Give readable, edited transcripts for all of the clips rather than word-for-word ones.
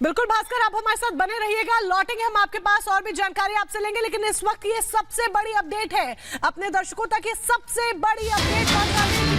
बिल्कुल भास्कर, आप हमारे साथ बने रहिएगा। लौटेंगे हम आपके पास, और भी जानकारी आपसे लेंगे, लेकिन इस वक्त ये सबसे बड़ी अपडेट है अपने दर्शकों तक। ये सबसे बड़ी अपडेट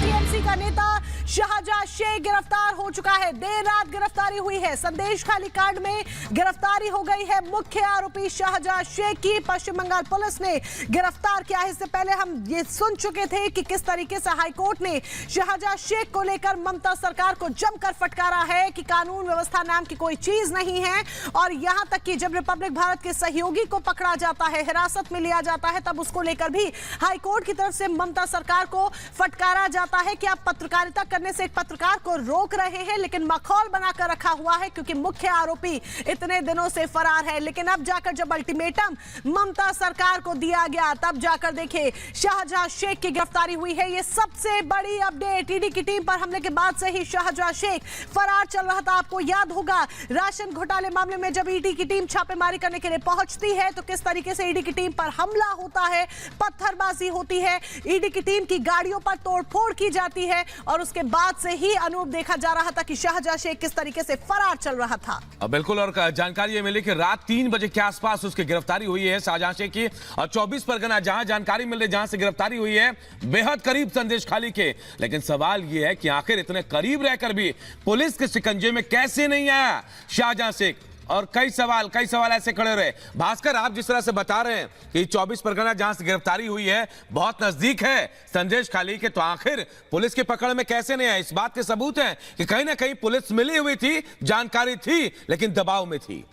टीएमसी का नेता शाहजहां शेख गिरफ्तार हो चुका है। देर रात गिरफ्तारी हुई है। संदेश खाली कांड में गिरफ्तारी हो गई है। मुख्य आरोपी शाहजहां शेख की पश्चिम बंगाल पुलिस ने गिरफ्तार किया है। इससे पहले हम ये सुन चुके थे कि किस तरीके से हाईकोर्ट ने शाहजहां शेख को लेकर ममता सरकार को जमकर फटकारा है कि कानून व्यवस्था नाम की कोई चीज नहीं है। और यहां तक कि जब रिपब्लिक भारत के सहयोगी को पकड़ा जाता है, हिरासत में लिया जाता है, तब उसको लेकर भी हाईकोर्ट की तरफ से ममता सरकार को फटकारा जाता है कि आप पत्रकारिता करने से एक पत्रकार को रोक रहे हैं, लेकिन मखौल बनाकर रखा हुआ है क्योंकि मुख्य आरोपी इतने दिनों से फरार है। लेकिन अब जाकर जब अल्टीमेटम ममता सरकार को दिया गया, तब जाकर देखिए शाहजहां शेख की गिरफ्तारी हुई है। ये सबसे बड़ी अपडेट। ईडी की टीम पर हमले के बाद से ही शाहजहां शेख फरार चल रहा था। आपको याद होगा राशन घोटाले मामले में जब ईडी की टीम छापेमारी करने के लिए पहुंचती है तो किस तरीके से ईडी की टीम पर हमला होता है, पत्थरबाजी होती है, ईडी की टीम की गाड़ियों पर तोड़फोड़ की जाती है। और उसके बाद से ही अनूप देखा जा रहा था कि शाहजहां शेख किस तरीके से फरार चल रहा था। बिल्कुल, और जानकारी ये मिली कि रात 3 बजे के आसपास उसकी गिरफ्तारी हुई है शाहजहां शेख की। और 24 परगना जहां जानकारी मिल रही, जहां से गिरफ्तारी हुई है, बेहद करीब संदेश खाली के। लेकिन सवाल यह है कि आखिर इतने करीब रहकर भी पुलिस के शिकंजे में कैसे नहीं आया शाहजहां शेख। और कई सवाल ऐसे खड़े रहे। भास्कर, आप जिस तरह से बता रहे हैं कि 24 परगना जहां से गिरफ्तारी हुई है बहुत नजदीक है संदेश खाली के, तो आखिर पुलिस की पकड़ में कैसे नहीं आया? इस बात के सबूत हैं कि कहीं ना कहीं पुलिस मिली हुई थी, जानकारी थी, लेकिन दबाव में थी।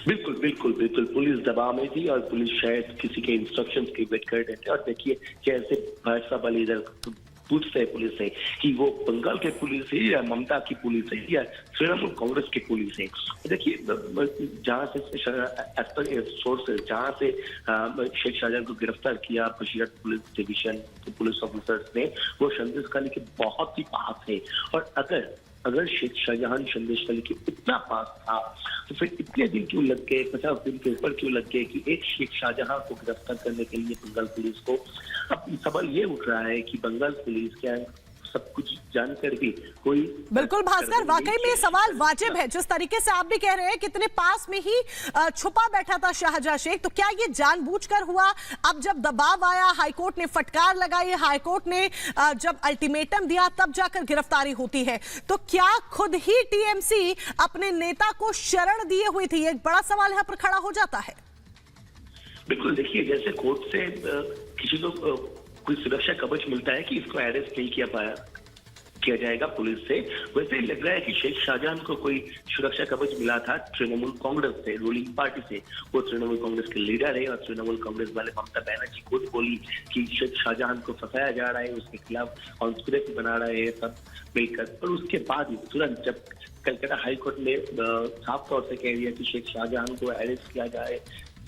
बिल्कुल पुलिस दबाव में थी और पुलिस शायद किसी के इंस्ट्रक्शंस की वेट कर रहे थे। और देखिए कैसे भाजपा वाले इधर पूछते हैं पुलिस से कि वो बंगाल के पुलिस है या ममता की पुलिस है या तृणमूल कांग्रेस की पुलिस है। देखिए जहां से सोर्सेज जहां से शेख शाहजहां को गिरफ्तार किया बशीरत पुलिस डिवीजन के पुलिस ऑफिसर्स ने, वो संदेश खाली के बहुत ही पास है। और अगर शेख शाहजहां संदेश खाली के इतना पास था तो फिर इतने दिन क्यों लग गए, 50 दिन के ऊपर क्यों लग गए कि एक शेख शाहजहां को गिरफ्तार करने के लिए बंगाल पुलिस को? अब सवाल ये उठ रहा है कि बंगाल पुलिस क्या सब कुछ जानकर भी कोई। बिल्कुल भास्कर, वाकई में सवाल वाजिब है। जिस तरीके से आप भी कह रहे हैं कितने पास में ही छुपा बैठा था शाहजहां शेख, तो क्या ये जानबूझकर हुआ? अब जब दबाव आया, हाईकोर्ट ने फटकार लगाई, हाईकोर्ट ने जब अल्टीमेटम दिया, तब जाकर गिरफ्तारी होती है। तो क्या खुद ही टीएमसी अपने नेता को शरण दिए हुई थी? एक बड़ा सवाल यहाँ पर खड़ा हो जाता है। बिल्कुल, देखिए जैसे कोर्ट से किसी को कोई सुरक्षा कवच मिलता है कि इसको अरेस्ट नहीं किया जाएगा पुलिस से, वैसे ही लग रहा है कि शेख शाहजहां को कोई सुरक्षा कवच मिला था तृणमूल कांग्रेस से, रूलिंग पार्टी से। वो तृणमूल कांग्रेस के लीडर है और तृणमूल कांग्रेस वाले ममता बनर्जी खुद बोली कि शेख शाहजहां को फंसाया जा रहा है, उसके खिलाफ कॉन्स्पिरेसी बना रहे हैं सब मिलकर। और उसके बाद तुरंत जब कलकत्ता हाईकोर्ट ने साफ तौर से कह दिया कि शेख शाहजहां को अरेस्ट किया जाए,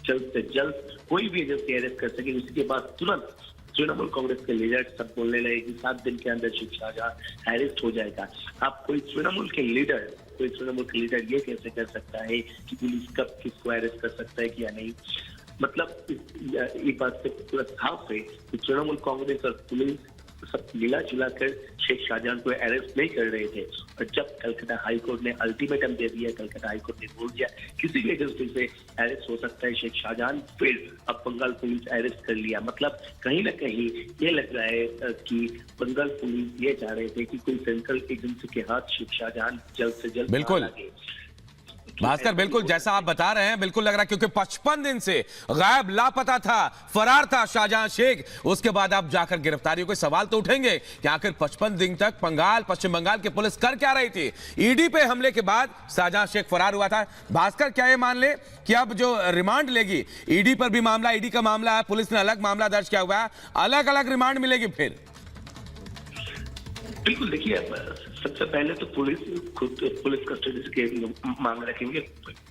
जल्द से जल्द कोई भी एजेंसी अरेस्ट कर सके, उसके बाद तुरंत तृणमूल कांग्रेस के लीडर सब बोलने लगे कि 7 दिन के अंदर शेख शाहजहां अरेस्ट हो जाएगा। आप कोई तृणमूल के लीडर ये कैसे कर सकता है कि पुलिस कब किसको अरेस्ट कर सकता है कि या नहीं? मतलब ये बात से पूरा साफ है कि तृणमूल कांग्रेस और पुलिस सब मिला जुला कर शेख शाहजहां को अरेस्ट नहीं कर रहे थे। और जब कलकत्ता हाईकोर्ट ने अल्टीमेटम दे दिया, कलकत्ता हाईकोर्ट ने बोल दिया किसी भी एजेंसी से अरेस्ट हो सकता है शेख शाहजहां, फिर अब बंगाल पुलिस अरेस्ट कर लिया। मतलब कहीं ना कहीं ये लग रहा है कि बंगाल पुलिस ये चाह रहे थे कि कोई सेंट्रल एजेंसी के हाथ शेख शाहजहां जल्द से जल्द बिल्कुल भास्कर, बिल्कुल जैसा आप बता रहे हैं, बिल्कुल लग रहा है क्योंकि 55 दिन से गायब लापता था, फरार था शाहजहां शेख। उसके बाद आप जाकर गिरफ्तारियों के सवाल तो उठेंगे कि आखिर 55 दिन तक पश्चिम बंगाल की पुलिस कर क्या रही थी? ईडी पे हमले के बाद शाहजहां शेख फरार हुआ था। भास्कर, क्या ये मान ले कि अब जो रिमांड लेगी, ईडी पर भी मामला, ईडी का मामला है, पुलिस ने अलग मामला दर्ज किया हुआ है, अलग अलग रिमांड मिलेगी फिर? बिल्कुल, देखिए सबसे पहले तो पुलिस कस्टडी के मांग रखेंगे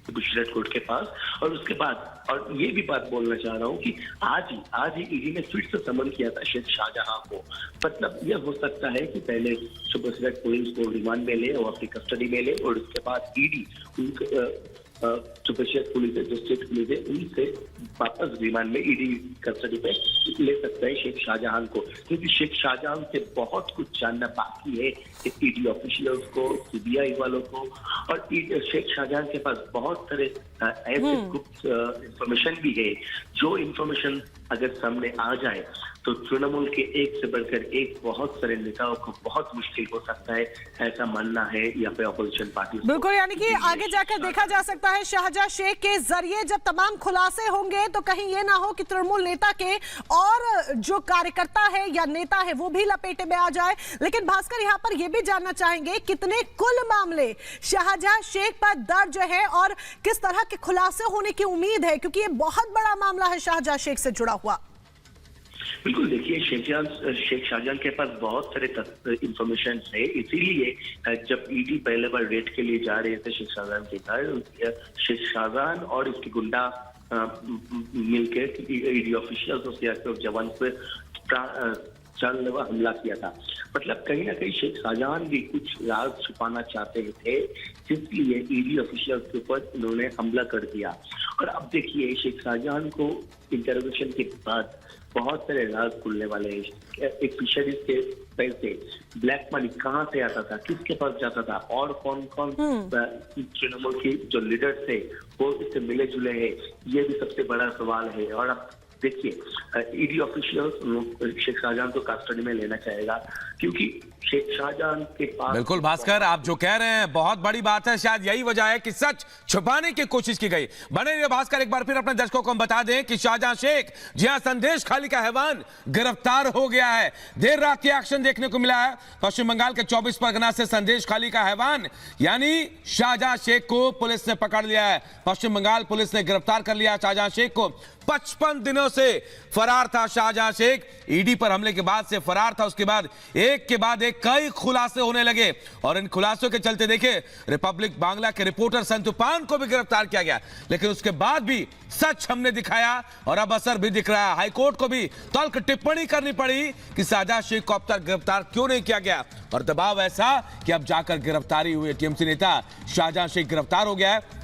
गुजरात कोर्ट के पास। और उसके बाद, और ये भी बात बोलना चाह रहा हूँ कि आज ही ईडी ने फिर से समन किया था शेख शाहजहां को। मतलब यह हो सकता है कि पहले गुजरात पुलिस को रिमांड में ले और अपनी कस्टडी में ले, और उसके बाद ईडी स्पेशल पुलिस है, जो स्टेट पुलिस है, उनसे वापस रिमांड में ईडी कस्टडी पे ले सकते हैं शेख शाहजहां को, क्योंकि शेख शाहजहां से बहुत कुछ जानना बाकी है ईडी ऑफिशियल्स को, सीबीआई वालों को। और शेख शाहजहां के पास बहुत सारे ऐसे गुप्त इंफॉर्मेशन भी है, जो इंफॉर्मेशन अगर सामने आ जाए तो तृणमूल के एक से बढ़कर एक बहुत सारे नेताओं को बहुत मुश्किल हो सकता है, ऐसा मानना है यहाँ पे अपोजिशन पार्टी। बिल्कुल, यानी कि आगे जाकर देखा जा सकता है शाहजहां शेख के जरिए जब तमाम खुलासे होंगे तो कहीं ये ना हो कि तृणमूल नेता के और जो कार्यकर्ता है या नेता है वो भी लपेटे में आ जाए। लेकिन भास्कर, यहाँ पर ये भी जानना चाहेंगे कितने कुल मामले शाहजहां शेख पर दर्ज है और किस तरह के खुलासे होने की उम्मीद है, क्योंकि ये बहुत बड़ा मामला है शाहजहां शेख से जुड़ा हुआ। बिल्कुल, देखिए शेख शाहजहां के पास बहुत सारे इंफॉर्मेशन है, इसीलिए जब ईडी पहले बार रेड के लिए जा रहे थे शेख शाहजहां के घर, शेख शाहजहां और उसके गुंडा मिलकर ईडी ऑफिशियल्स और सीआरपीएफ जवान पर जानलेवा हमला किया था। मतलब कहीं ना कहीं शेख शाहजहां भी कुछ राज छुपाना चाहते थे, इसलिए ईडी ऑफिशियल्स के ऊपर उन्होंने हमला कर दिया। और अब देखिए शेख शाहजहां को इंटरोगेशन के बाद बहुत सारे राज खुलने वाले हैं। एक फिशरीज के पैसे, ब्लैक मनी कहाँ से आता था, किसके पास जाता था, और कौन कौन तृणमूल के जो लीडर थे वो इससे मिले जुले हैं, ये भी सबसे बड़ा सवाल है। और अब देखिए ईडी ऑफिशियल्स शेख शाहजहां को कस्टडी में लेना चाहेगा, क्योंकि शेख शाहजहां के पास। बिल्कुल भास्कर, आप जो कह रहे हैं बहुत बड़ी बात है, शायद यही वजह है कि सच छुपाने की कोशिश की गई। बने रहिए भास्कर, एक बार फिर अपने दर्शकों को हम बता दें कि शाहजहां शेख, जी हां, संदेश खाली का हैवान गिरफ्तार हो गया है। देर रात ये एक्शन देखने को मिला है। पश्चिम बंगाल के 24 परगना से संदेश खाली का हैवान यानी शाहजहां शेख को पुलिस ने पकड़ लिया है। पश्चिम बंगाल पुलिस ने गिरफ्तार कर लिया शाहजहां शेख को। 55 दिनों से फरार था शाहजहां शेख, ईडी पर हमले के बाद से फरार था। उसके बाद एक के बाद एक कई खुलासे होने लगे और इन खुलासों के चलते देखिए रिपब्लिक बांग्ला के रिपोर्टर संतु पान को भी गिरफ्तार किया गया। लेकिन उसके बाद भी सच हमने दिखाया और अब असर भी दिख रहा है। हाईकोर्ट को भी तल्ख टिप्पणी करनी पड़ी कि शाहजहां शेख को अब तक गिरफ्तार क्यों नहीं किया गया, और दबाव ऐसा कि अब जाकर गिरफ्तारी हुई। टीएमसी नेता शाहजहां शेख गिरफ्तार हो गया है।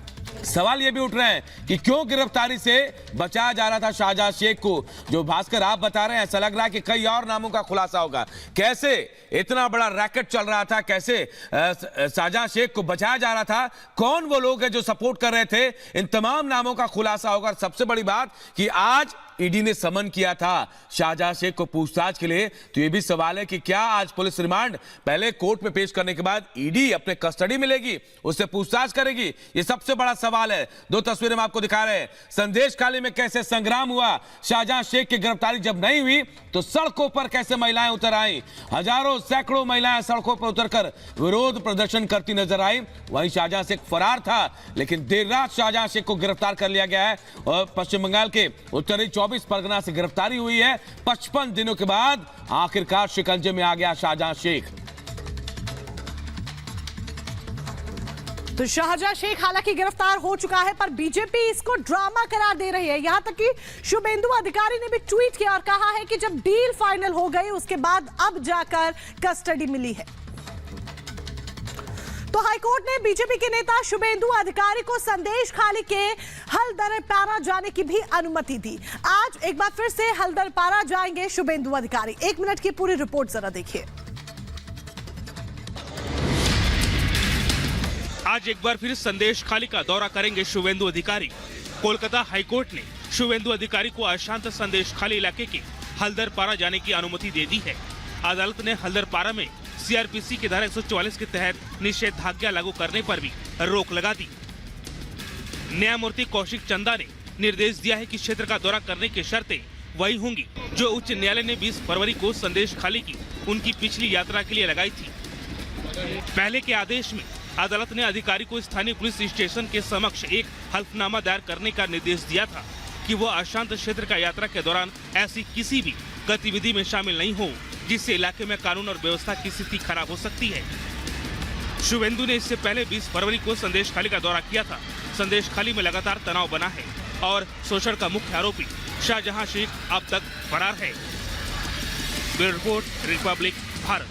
सवाल ये भी उठ रहे हैं कि क्यों गिरफ्तारी से बचाया जा रहा था शाहजहां शेख को। जो भास्कर आप बता रहे हैं, ऐसा लग रहा है कि कई और नामों का खुलासा होगा। कैसे इतना बड़ा रैकेट चल रहा था, कैसे शाहजहां शेख को बचाया जा रहा था, कौन वो लोग हैं जो सपोर्ट कर रहे थे, इन तमाम नामों का खुलासा होगा। और सबसे बड़ी बात कि आज ईडी ने समन किया था शाहजहां शेख को पूछताछ के लिए। तो ये भी सवाल है कि क्या आज पुलिस रिमांड पहले कोर्ट में पेश करने के बाद ईडी अपने कस्टडी में लेगी, उससे पूछताछ करेगी, ये सबसे बड़ा सवाल है। दो तस्वीरें हम आपको दिखा रहे हैं। संदेश खाली में कैसे संग्राम हुआ, शाहजहां शेख की गिरफ्तारी जब नहीं हुई तो सड़कों पर कैसे महिलाएं उतर आई। हजारों सैकड़ों महिलाएं सड़कों पर उतरकर विरोध प्रदर्शन करती नजर आई। वहीं शाहजहां शेख फरार था, लेकिन देर रात शाहजहां शेख को गिरफ्तार कर लिया गया है और पश्चिम बंगाल के उत्तरी 24 परगना से गिरफ्तारी हुई है। 55 दिनों के बाद आखिरकार शिकंजे में आ गया शाहजहां शेख। तो शाहजहां शेख हालांकि गिरफ्तार हो चुका है, पर बीजेपी इसको ड्रामा करार दे रही है। यहां तक कि शुभेंदु अधिकारी ने भी ट्वीट किया और कहा है कि जब डील फाइनल हो गई उसके बाद अब जाकर कस्टडी मिली है। तो हाईकोर्ट ने बीजेपी के नेता शुभेंदु अधिकारी को संदेश खाली के हल्दरपारा जाने की भी अनुमति दी। आज एक बार फिर से हल्दरपारा जाएंगे शुभेंदु अधिकारी। 1 मिनट की पूरी रिपोर्ट जरा देखिए। आज एक बार फिर संदेश खाली का दौरा करेंगे शुभेंदु अधिकारी। कोलकाता हाईकोर्ट ने शुभेंदु अधिकारी को अशांत संदेश खाली इलाके के हल्दरपारा जाने की अनुमति दे दी है। अदालत ने हल्दरपारा में सीआरपीसी की धारा 144 के तहत निषेधाज्ञा लागू करने पर भी रोक लगा दी। न्यायमूर्ति कौशिक चंदा ने निर्देश दिया है कि क्षेत्र का दौरा करने की शर्तें वही होंगी जो उच्च न्यायालय ने 20 फरवरी को संदेश खाली की उनकी पिछली यात्रा के लिए लगाई थी। पहले के आदेश में अदालत ने अधिकारी को स्थानीय पुलिस स्टेशन के समक्ष एक हल्फनामा दायर करने का निर्देश दिया था कि वो अशांत क्षेत्र का यात्रा के दौरान ऐसी किसी भी गतिविधि में शामिल नहीं हो जिससे इलाके में कानून और व्यवस्था की स्थिति खराब हो सकती है। शुभेंदु ने इससे पहले 20 फरवरी को संदेश खाली का दौरा किया था। संदेश खाली में लगातार तनाव बना है और शोषण का मुख्य आरोपी शाहजहां शेख अब तक फरार है। Bureau report, Republic Bharat.